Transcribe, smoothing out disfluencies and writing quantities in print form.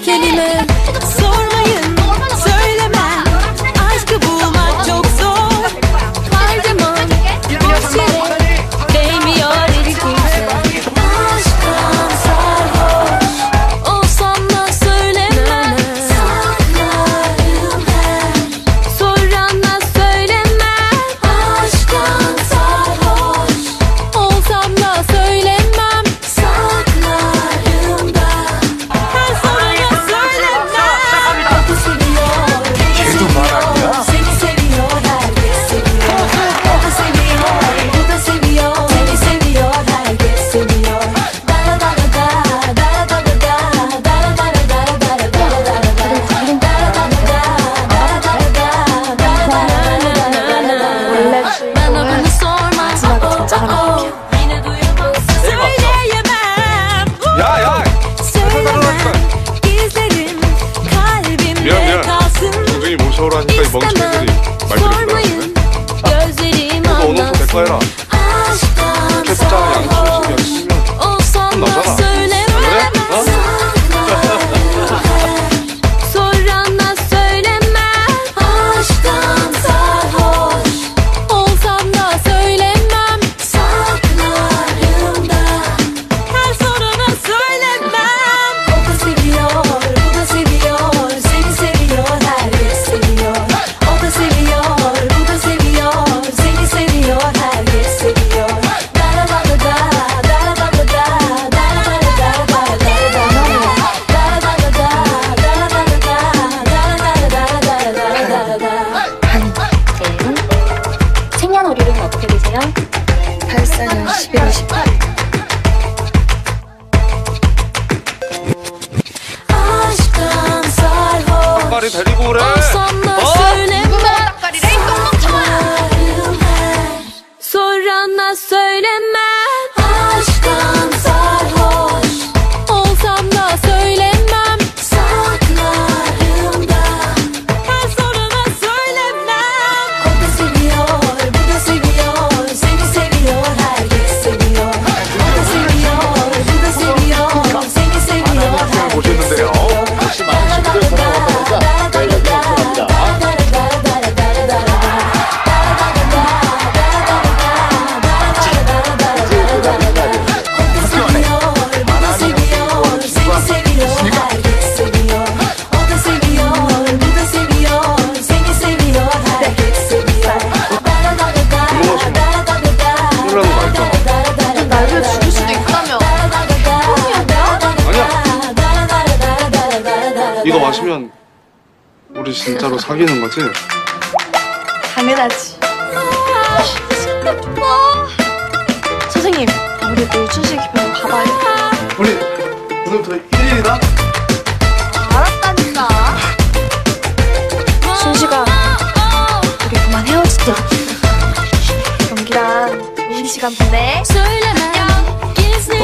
Kelime sormayın, söylemem. Aşkı bulmak çok zor. Her zaman boş yere değmiyor hiç kimse. Aşktan sarhoş olsam da söylemem. Saklarım her sorana söylemem. Aşktan sarhoş olsam da söylemem. Saklarım da 하니까 이 멍청이들이 말들을 들어가네. 너 오늘 좀 대파해라. 캐스장 양치를 열심히 하면 나잖아. 그래? 생년월일은 어떻게 되세요? 84년 11월 18일. 닭가리 데리고 오래. 누구가 닭가리래? 똥멍청아. Sorana söylemem. Aşktan sarhoş olsam da söylemem. Saklarım da her sorana söylemem. O da seviyor, bu da seviyor. Seni seviyor, herkes seviyor. O da seviyor, bu da seviyor. Seni seviyor, herkes seviyor. 이거 마시면 우리 진짜로 사귀는 거지? 당연하지. 선생님, 우리 내일 춘식 기분 봐봐요. 우리 오늘부터 1일이다? 알았다니까. 춘식아, 우리 그만 헤어지자. 경기랑 좋은 시간 보내. Söylemem, gizli